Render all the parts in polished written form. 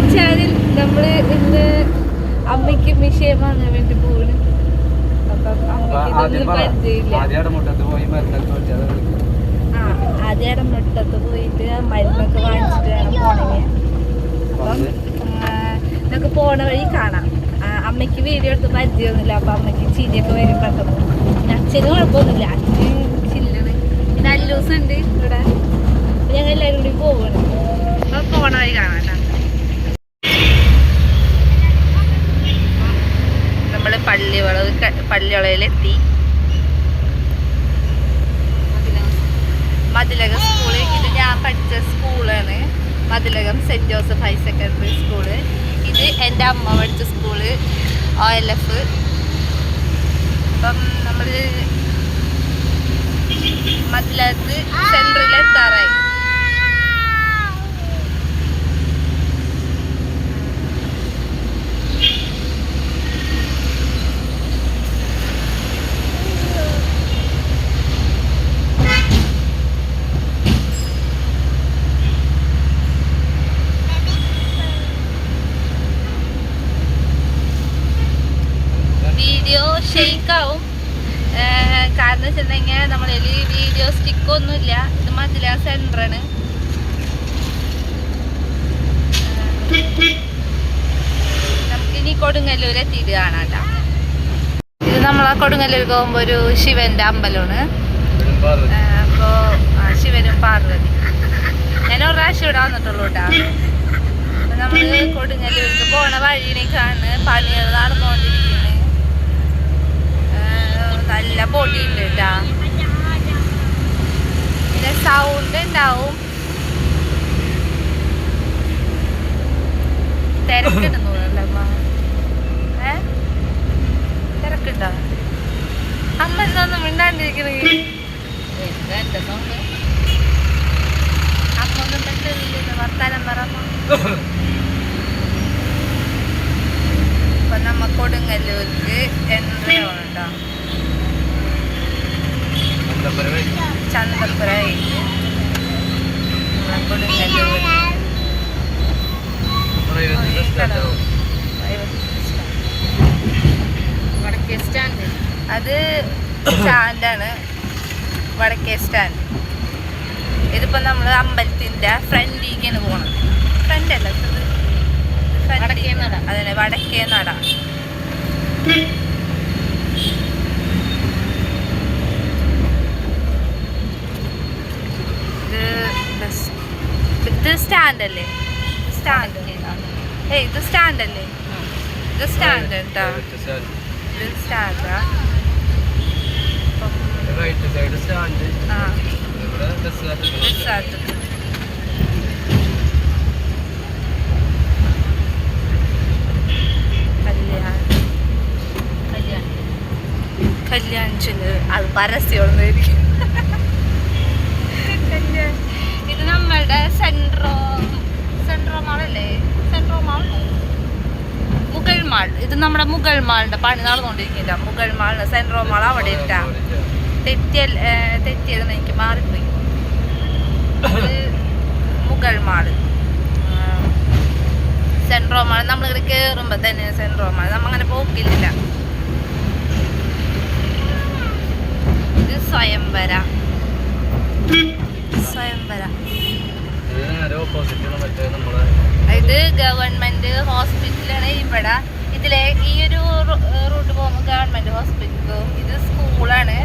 വെച്ചാൽ നമ്മള് ഇന്ന് അമ്മയ്ക്ക് മിഷയം വാങ്ങാൻ വേണ്ടി പോവാണ്. അപ്പം അമ്മയ്ക്ക് പരിചയമില്ല. ആദ്യം മുട്ടത്ത് പോയിട്ട് മരുന്നൊക്കെ വാങ്ങിച്ചിട്ട് വേണം പോണെങ്കിൽ. അപ്പം നമുക്ക് പോണ വഴി കാണാം. അമ്മയ്ക്ക് വീഡിയോ എടുത്ത് പരിചയമൊന്നുമില്ല. അപ്പം അമ്മയ്ക്ക് ചിരിയൊക്കെ വരും പെട്ടെന്ന്. അച്ഛന് കുഴപ്പമൊന്നുമില്ല, അച്ഛന് ചില്ലാണ്. പിന്നെ അല്ലൂസ് ഉണ്ട് ഇവിടെ. ഞങ്ങൾ എല്ലാവരും കൂടി പോവാണ്. അപ്പം പോണ വഴി കാണാം. നമ്മള് പള്ളിവളയിലെത്തി. മതിലകം സ്കൂള്, ഇത് ഞാൻ പഠിച്ച സ്കൂളാണ്. Mathilakam saint Joseph higher secondary school. ഇത് എൻ്റെ അമ്മ പഠിച്ച സ്കൂള് OLF. അപ്പം നമ്മൾ മതിലകത്ത് സെൻട്രൽ എത്താറായി. വീഡിയോ ഷെയ്ക്കാവും. കാരണം വെച്ചിട്ടുണ്ടെങ്കിൽ നമ്മളിൽ വീഡിയോ സ്റ്റിക്കൊന്നുമില്ല. ഇത് മതില സെൻറ്ററാണ്. നമുക്കിനി കൊടുങ്ങല്ലൂർ എത്തിയിട്ട് കാണാം. ഇത് നമ്മളെ കൊടുങ്ങല്ലൂർ പോകുമ്പോൾ ഒരു ശിവന്റെ അമ്പലമാണ്. അപ്പോൾ ശിവനും പാർവതി. ഞാൻ ഒരു പ്രാവശ്യം ഇവിടെ വന്നിട്ടുള്ളൂ കേട്ടോ. അപ്പം നമ്മൾ കൊടുങ്ങല്ലൂർക്ക് പോണ വഴിയിലേക്കാണ് പണികൾ നടന്നുകൊണ്ടിരിക്കുന്നത്. നല്ല പൊടിയുണ്ട് കേട്ടാ. പിന്നെ സൗണ്ട് ഉണ്ടാവും. തിരക്കിടുന്നു അമ്മ. തിരക്കുണ്ടോ? അമ്മ എന്താന്നും മിണ്ടാണ്ടിരിക്കണേ. എന്റെ സൗണ്ട് അമ്മ ഒന്നും പറ്റില്ല. വർത്താനം പറമ്മ. ഇപ്പൊ നമ്മ കൊടുങ്ങല്ലൂർക്ക് എൻട്രി ആവണം കേട്ടോ. ചന്തപ്പുര കൊടുങ്ങല്ലൂർ വടക്കേ സ്റ്റാൻഡ്. അത് സ്റ്റാൻഡാണ്, വടക്കേ സ്റ്റാൻഡ്. ഇതിപ്പോ നമ്മള് അമ്പലത്തിന്റെ ഫ്രണ്ടിലേക്കാണ് പോണത്. ഫ്രണ്ടല്ല, അതന്നെ വടക്കേ നട. ഇത് സ്റ്റാൻഡല്ലേ? സ്റ്റാൻഡ്. ഇത് സ്റ്റാൻഡല്ലേ? ഇത് സ്റ്റാൻഡ് കേട്ടോ. ഇത് സ്റ്റാൻഡാ. കല്യാണിച്ചില് അത് പരസ്യമൊന്നായിരിക്കും. ഇത് നമ്മളുടെ സെൻട്രോ മാളല്ലേ? സെൻട്രോ മാൾ, മുഗൾ മാൾ. ഇത് നമ്മുടെ മുഗൾ മാളിന്റെ പണി നടന്നുകൊണ്ടിരിക്കില്ല. മുഗൾ മാളിന് സെൻട്രോ മാൾ അവിടെ ഇട്ടാ. തെറ്റിയതെന്ന് എനിക്ക് മാറിപ്പോയി. Mughal mall, Centro mall. നമ്മളിവിടെ കയറുമ്പോ തന്നെ സെൻട്രോ മാൾ. നമ്മങ്ങനെ പോക്കില്ല. ഇത് സ്വയംവര. ഇത് ഗവൺമെന്റ് ഹോസ്പിറ്റലാണ് ഇവിടെ. ഇതിലെ ഈ ഒരു റൂട്ട് പോകുമ്പോൾ ഗവൺമെന്റ് ഹോസ്പിറ്റൽ പോകും. ഇത് സ്കൂളാണ്.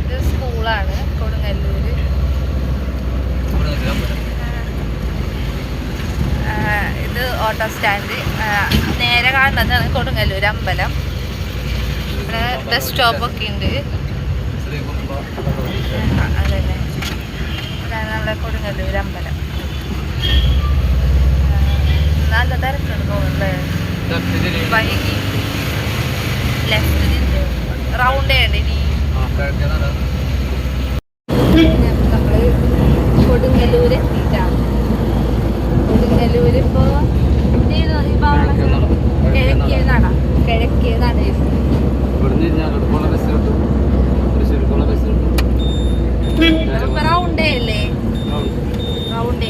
ഇത് സ്കൂളാണ് കൊടുങ്ങല്ലൂര്. ഇത് ഓട്ടോ സ്റ്റാൻഡ്. നേരെ കാണുന്നതാണ് കൊടുങ്ങല്ലൂർ അമ്പലം. ഇവിടെ ബസ് സ്റ്റോപ്പൊക്കെ ഉണ്ട്. അതന്നെ, ഇതാണ് നമ്മുടെ കൊടുങ്ങല്ലൂർ അമ്പലം. നല്ല തിരക്കുണ്ട് പോകുന്നത്. വൈകി ലെഫ്റ്റ് റൗണ്ട് ചെയ്യണ്ട. ഇനി നമ്മള് കൊടുങ്ങല്ലൂർ എത്തിയിട്ടാണ്. കൊടുങ്ങല്ലൂർ ഇപ്പോൾ കിഴക്കിയതാണ്. റൗണ്ടേ അല്ലേ? റൗണ്ടേ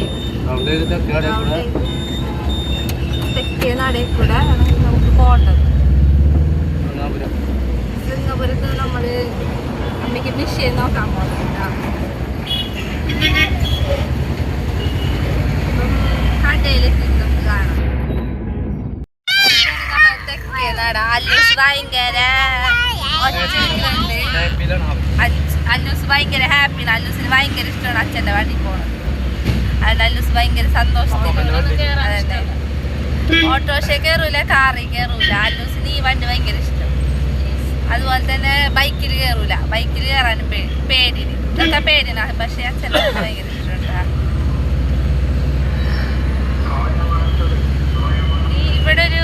തെക്കേ നടയിൽ കൂടെ നമുക്ക് പോകേണ്ടത്. ശൃംഗപുരത്ത് നമ്മൾ അമ്മയ്ക്ക് മിഷീൻ നോക്കാൻ പോകുന്നുണ്ട്. അപ്പം കടയിലെത്തി നമുക്ക് കാണാം. തെക്കേ നട അല്ലൂസ് ഭയങ്കര അല്ലൂസ് ഭയങ്കര ഹാപ്പിയാണ്. അല്ലൂസിന് ഭയങ്കര ഇഷ്ടമാണ് അച്ഛൻ്റെ വണ്ടി പോകണം. അതുകൊണ്ട് അല്ലൂസ് ഭയങ്കര സന്തോഷത്തിലാണ്. അതന്നെ, ഓട്ടോറിക്ഷ കയറൂല, കാറിൽ കയറൂല. അല്ലൂസിന് ഈ വണ്ടി ഭയങ്കര ഇഷ്ടം. അതുപോലെ തന്നെ ബൈക്കിൽ കയറൂല. ബൈക്കിൽ കയറാനും പേടിന്, ഇതൊക്കെ പേടിനാണ്. പക്ഷെ അച്ഛൻ്റെ ഭയങ്കര ഇഷ്ടമുണ്ട്. ഇവിടെ ഒരു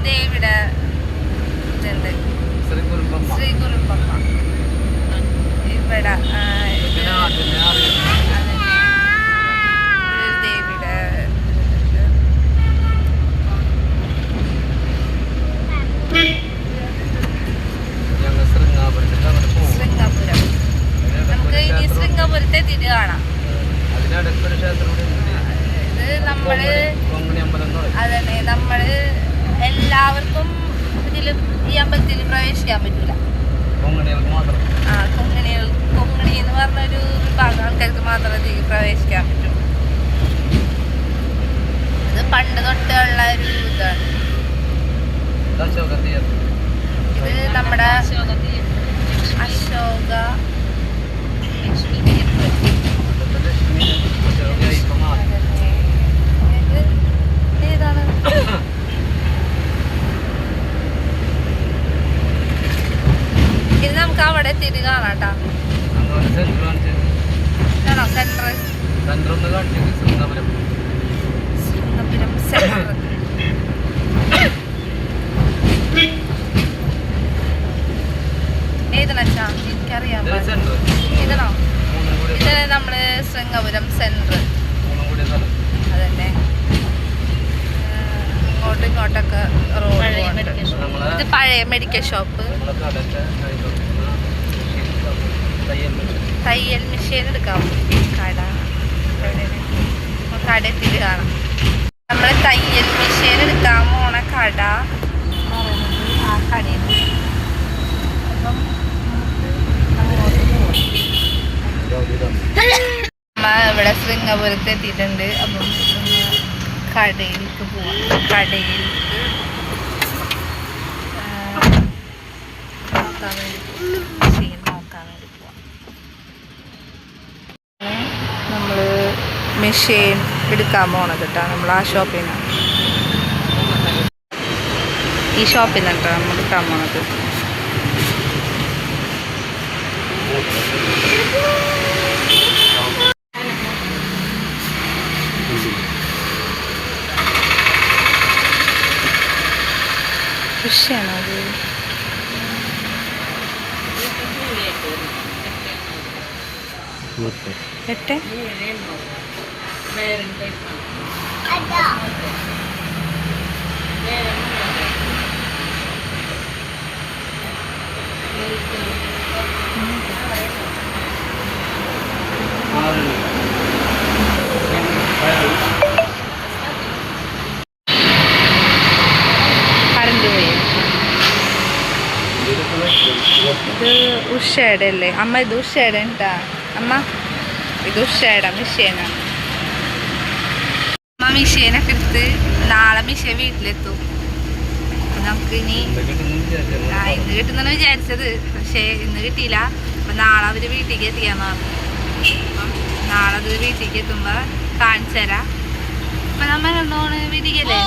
ദേവിയുടെ ഇതുണ്ട്, ശ്രീ കുറുപ്പമ്മ. ഇവിടെ ദേവിയുടെ ശൃംഗപുരം. നമുക്ക് ഇനി ശൃംഗപുരത്തെ എത്തിയിട്ട് കാണാം. ഇത് നമ്മള് അതന്നെ, നമ്മള് എല്ലാവർക്കും ഇതിലും ഈ അമ്പലത്തിൽ പ്രവേശിക്കാൻ പറ്റൂല. കൊങ്ങണി എന്ന് പറഞ്ഞൊരു വിഭാഗം ആൾക്കാർക്ക് മാത്രമേ ഇതിൽ പ്രവേശിക്കാൻ പറ്റൂ. ഇത് പണ്ട് തൊട്ടുള്ള ഒരു ഇതാണ്. ഇത് നമ്മുടെ അശോക ഏതാണ്? ഇത് നമുക്ക് അവിടെ എത്തിയിട്ട് കാണാട്ടാ. ആണോ സെന്റർ? ശൃംഗപുരം സെന്റർ. ഏതാണച്ചാ എനിക്കറിയാം. ഇതാണോ? ഇത് നമ്മള് ശൃംഗപുരം സെന്റർ. അതന്നെ, ഇങ്ങോട്ടും ഇങ്ങോട്ടൊക്കെ റോഡ്. ഇത് പഴയ മെഡിക്കൽ ഷോപ്പ്. തയ്യൽ മെഷീൻ എടുക്കാം. കട എത്തിയിട്ട് കാണാം. നമ്മള് തയ്യൽ മെഷീൻ എടുക്കാൻ പോണ കട ആ കടയിൽ. അപ്പം ഇവിടെ ശൃംഗപുരത്ത് എത്തിയിട്ടുണ്ട്. അപ്പം കടയിലേക്ക് പോവാം. കടയിലേക്ക് നോക്കാൻ വേണ്ടി പോവാം. നമ്മൾ മെഷീൻ എടുക്കാൻ പോണത് കേട്ടോ. നമ്മൾ ആ ഷോപ്പിൽ നിന്നാണ്, ഈ ഷോപ്പിൽ നിന്നാണ് കേട്ടോ നമ്മൾ എടുക്കാൻ പോണത്. കൃഷിയാണോ അത്? എട്ട് കറണ്ട് പോയി. ഇത് ഉഷയുടെ അല്ലേ അമ്മ? ഇത് ഉഷയുടെ ഉണ്ടാ അമ്മ? ഇത് ഉഷയുടെ മിഷീനാണ്. അമ്മ മിഷീനൊക്കെ എടുത്ത് നാളെ മിഷീൻ വീട്ടിലെത്തും. നമുക്ക് ഇനി ഇന്ന് കിട്ടുന്നെന്ന് വിചാരിച്ചത്, പക്ഷേ ഇന്ന് കിട്ടിയില്ല. അപ്പം നാളെ അവർ വീട്ടിലേക്ക് എത്തിക്കാന്ന് പറഞ്ഞു. അപ്പം നാളെ അത് വീട്ടിലേക്ക് എത്തുമ്പോൾ കാണിച്ചു തരാം. അപ്പം നമ്മൾ എന്നോണ് വീട്ടിലേക്കല്ലേ?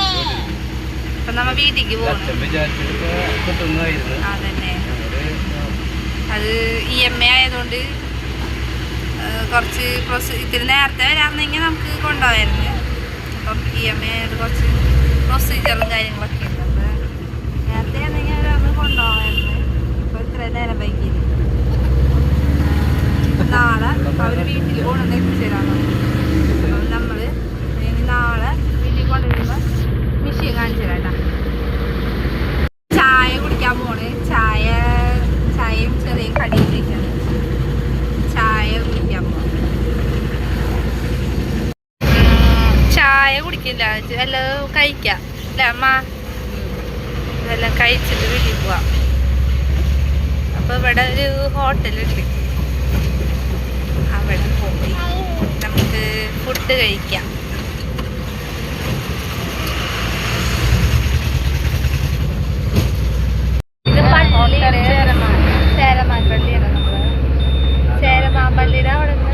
അപ്പം നമ്മ വീട്ടിലേക്ക് പോകണം. അതന്നെ, അത് EMI ആയതുകൊണ്ട് കുറച്ച് ഇത്തിരി നേരത്തെ വരാമെന്നെങ്കിൽ നമുക്ക് കൊണ്ടുപോകാമായിരുന്നു. അപ്പം EMI ആയത് കുറച്ച് പ്രൊസീജിയറും കാര്യങ്ങളൊക്കെ ഉണ്ട്. അപ്പം നേരത്തെ ആണെങ്കിൽ നമ്മൾ കൊണ്ടുപോകാമായിരുന്നു. ഇപ്പോൾ ഇത്രയും നേരം വൈകിയില്ല. നാളെ അവർ വീട്ടിൽ കൊണ്ടുവന്ന് എത്തിച്ചേരാണ്. അപ്പം നമ്മൾ നാളെ വീട്ടിൽ കൊണ്ടുവരുമ്പോൾ മിഷീൻ കാണിച്ചു തരാം. ചായ കുടിക്കാൻ പോണ്. ചായയും ചെറിയ കടിയിലേക്കാണ് ചായ കുടിക്കാൻ പോകുന്നത്. വിശക്കില്ല, എല്ലാം കഴിക്കാം അല്ലേ അമ്മ? ഇതെല്ലാം കഴിച്ചിട്ട് വീട്ടിൽ പോവാം. അപ്പോൾ ഇവിടെ ഒരു ഹോട്ടലുണ്ട്, അവിടെ പോയി നമുക്ക് ഫുഡ് കഴിക്കാം. ഇത് പള്ളി ചേരമാൻ പള്ളിയാണ്. നമ്മൾ ചേരമാൻ പള്ളിയുടെ അവിടെ നിന്ന്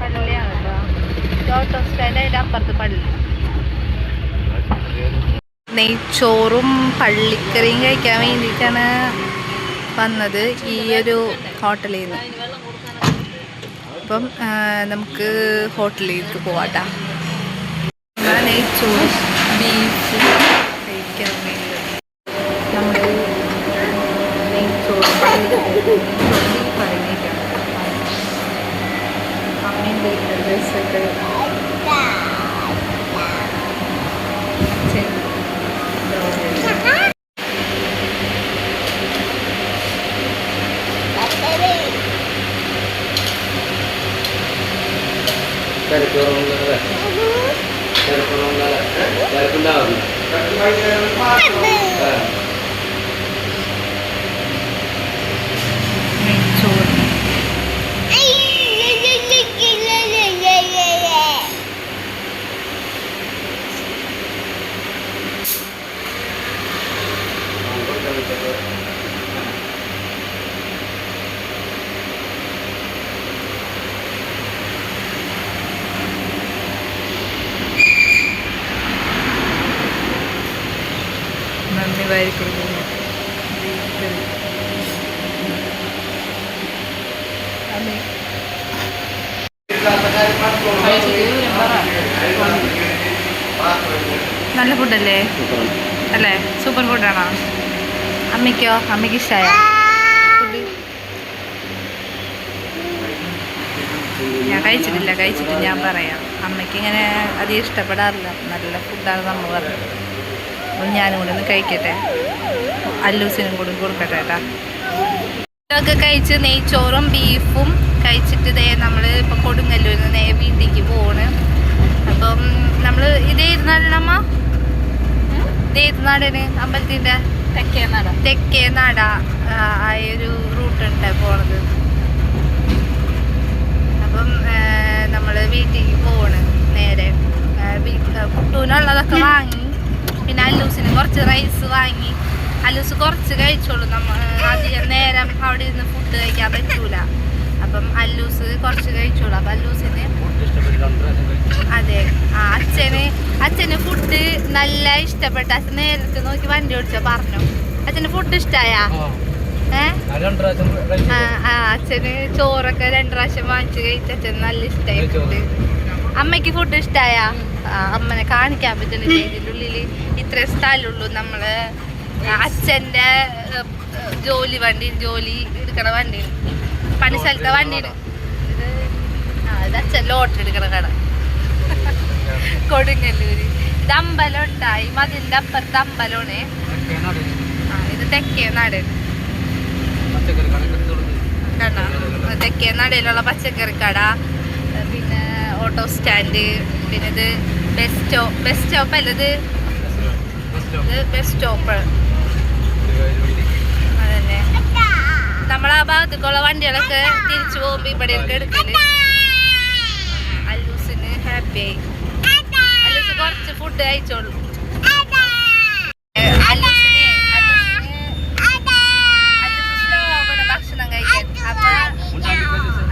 പള്ളിയാണ് കേട്ടോ. ഓട്ടോ സ്റ്റാൻഡ് അപ്പുറത്ത് പള്ളി. നെയ്ച്ചോറും പള്ളിക്കറിയും കഴിക്കാൻ വേണ്ടിയിട്ടാണ് വന്നത് ഈ ഒരു ഹോട്ടലിൽ നിന്ന്. അപ്പം നമുക്ക് ഹോട്ടലിലേക്ക് പോവാട്ടാ. നെയ്ച്ചോറും ബീഫ് കഴിക്കാൻ വേണ്ടി നമ്മൾ നെയ്ച്ചോറും ബീഫ് പറഞ്ഞിട്ടാണ് അമ്മേൻ്റെ ഡ്രസ്സൊക്കെ നല്ല ഫുഡല്ലേ അല്ലേ? സൂപ്പർ ഫുഡാണോ? അമ്മയ്ക്കോ? അമ്മയ്ക്ക് ഇഷ്ടമായ ഫുഡ്? ഞാൻ കഴിച്ചിട്ട് ഞാൻ പറയാം. അമ്മയ്ക്ക് ഇങ്ങനെ അധികം ഇഷ്ടപ്പെടാറില്ല. നല്ല ഫുഡാണ് നമ്മൾ പറഞ്ഞത്. അപ്പോൾ ഞാനും കൂടെ ഒന്ന് കഴിക്കട്ടെ, അല്ലൂസിനും കൂടി കൊടുക്കട്ടെ കേട്ടാ. ഇതൊക്കെ കഴിച്ച് നെയ്ച്ചോറും ബീഫും കഴിച്ചിട്ട് ഇതേ നമ്മൾ ഇപ്പോൾ കൊടുങ്ങല്ലൂരിൽ നിന്ന് വീട്ടിലേക്ക് പോവാണ്. അപ്പം നമ്മൾ ഇതേത് നാടാണമ്മ? ഇതേത് നാടാണ്? അമ്പലത്തിൻ്റെ തെക്കേ നട ആ ഒരു റൂട്ടുണ്ട് പോണത്. അപ്പം നമ്മൾ വീട്ടിലേക്ക് പോവാണ് നേരെ. കുട്ടൂനുള്ളതൊക്കെ വാങ്ങി, പിന്നെ അല്ലൂസിന് കുറച്ച് റൈസ് വാങ്ങി. അല്ലൂസ് കുറച്ച് കഴിച്ചോളൂ, നമ്മൾ അധികം നേരം അവിടെ ഇരുന്ന് ഫുഡ് കഴിക്കാൻ പറ്റൂല. അപ്പം അല്ലൂസ് കുറച്ച് കഴിച്ചോളൂ. അപ്പം അല്ലൂസിന് അതെ അച്ഛന് ഫുഡ് നല്ല ഇഷ്ടപ്പെട്ട. അച്ഛൻ നേരത്തെ നോക്കി വണ്ടി ഓടിച്ചോ പറഞ്ഞു. അച്ഛന് ഫുഡ് ഇഷ്ടമായ? അച്ഛന് ചോറൊക്കെ 2 പ്രാവശ്യം വാങ്ങിച്ച് കഴിച്ച് അച്ഛന് നല്ല ഇഷ്ടമായി ഫുഡ്. അമ്മയ്ക്ക് ഫുഡ് ഇഷ്ടമായ? അമ്മനെ കാണിക്കാൻ പറ്റുന്നില്ല, ഇതിൻ്റെ ഉള്ളിൽ ഇത്രയും സ്ഥലമുള്ളൂ. നമ്മള് അച്ഛൻ്റെ ജോലി എടുക്കണ വണ്ടി, പണി സ്ഥലത്തെ വണ്ടിയാണ് ഇത് അച്ഛൻ ലോട്ടറി എടുക്കണ കട കൊടുങ്ങല്ലൂര്. ഇത് അമ്പലം ഉണ്ടായി, മതിലിൻ്റെ അപ്പുറത്ത് അമ്പലമാണ്. ഇത് തെക്കേ നാട് കട, തെക്കേ നടയിലുള്ള പച്ചക്കറി കട, പിന്നെ ഓട്ടോ സ്റ്റാൻഡ്, പിന്നെ ഇത് ബസ് സ്റ്റോപ്പ് അല്ല, ഇത് ബസ് സ്റ്റോപ്പ് അതന്നെ. നമ്മളാ ഭാഗത്തേക്കുള്ള വണ്ടികളൊക്കെ തിരിച്ചു പോകുമ്പോ ഇവിടെയൊക്കെ എടുക്കല്. അല്ലൂസിന് ഹാപ്പിയായി. അല്ലൂസ് കുറച്ച് ഫുഡ് കഴിച്ചോളൂ. ഭക്ഷണം കഴിക്കാൻ. അപ്പൊ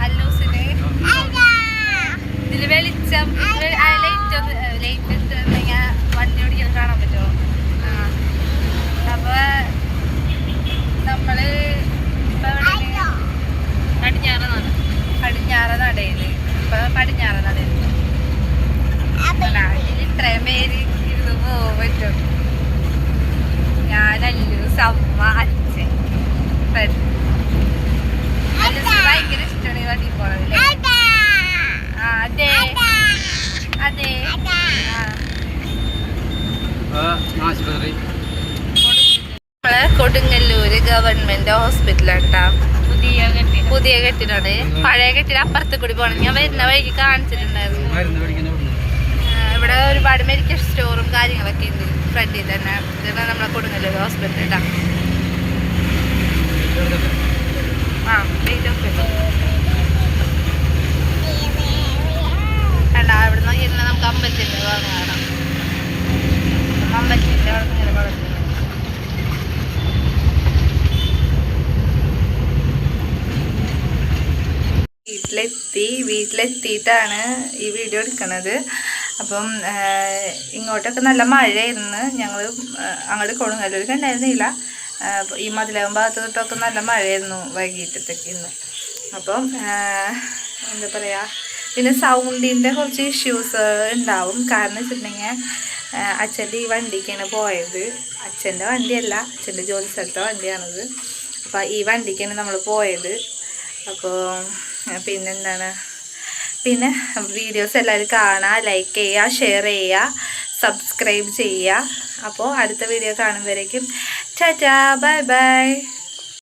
അല്ലൂസിന് ഇതില് വെളിച്ചം ലൈറ്റ് ഇട്ടുണ്ടെങ്കിൽ വണ്ടി ഓടിക്കാൻ കാണാൻ പറ്റുമോ? അപ്പൊ നമ്മള് പടിഞ്ഞാറ നടയില് ഇതിൽ ഇത്രയും പേര് ഇരുന്ന് പോകാൻ പറ്റും. ഞാനല്ലു, സമ്മ, അച്ഛൻ, അല്ലൂസ് ഭയങ്കര ഇഷ്ടമാണ് ഈ വണ്ടി പോണത്. അതെ ഗവൺമെന്റ് ഹോസ്പിറ്റലാണ് കേട്ടോ. പുതിയ കെട്ടിടാണ്. പഴയ കെട്ടിടം അപ്പുറത്ത് കൂടി പോകണം. ഞാൻ വരുന്ന വഴിക്ക് കാണിച്ചിട്ടുണ്ടായിരുന്നു. ഇവിടെ ഒരുപാട് മെഡിക്കൽ സ്റ്റോറും കാര്യങ്ങളൊക്കെ ഉണ്ട് ഫ്രണ്ടിൽ തന്നെ. ഇതാണ് നമ്മളെ കൊടുങ്ങല്ലൂർ ഹോസ്പിറ്റൽ കേട്ടോ. കണ്ടാ ഇവിടെ നോക്കിയിരുന്ന നമുക്ക് അമ്പലത്തിൻ്റെ ഭാഗം കാണാം. അമ്പലത്തിൻ്റെ അവിടെ ഇങ്ങനെ വളർത്തുന്നത്. വീട്ടിലെത്തിയിട്ടാണ് ഈ വീഡിയോ എടുക്കുന്നത്. അപ്പം ഇങ്ങോട്ടൊക്കെ നല്ല മഴയായിരുന്നു. ഞങ്ങൾ അങ്ങോട്ട് കൊടുങ്ങല്ലൂർക്ക് ഉണ്ടായിരുന്നില്ല. ഈ മതിലകം ഭാഗത്ത് തൊട്ടൊക്കെ നല്ല മഴയായിരുന്നു വൈകിട്ടത്തേക്ക് ഇന്ന്. അപ്പം എന്താ പറയുക, പിന്നെ സൗണ്ടിൻ്റെ കുറച്ച് ഇഷ്യൂസ് ഉണ്ടാവും. കാരണം വെച്ചിട്ടുണ്ടെങ്കിൽ അച്ഛൻ്റെ ഈ വണ്ടിക്കാണ് പോയത്. അച്ഛൻ്റെ വണ്ടിയല്ല, അച്ഛൻ്റെ ജോലി സ്ഥലത്തെ വണ്ടിയാണിത്. അപ്പോൾ ഈ വണ്ടിക്കാണ് നമ്മൾ പോയത്. അപ്പോൾ പിന്നെന്താണ്, പിന്നെ വീഡിയോസ് എല്ലാവരും കാണുക, ലൈക്ക് ചെയ്യുക, ഷെയർ ചെയ്യുക, സബ്സ്ക്രൈബ് ചെയ്യുക. അപ്പോൾ അടുത്ത വീഡിയോ കാണുമ്പോഴേക്കും ടാറ്റാ, ബൈ ബൈ.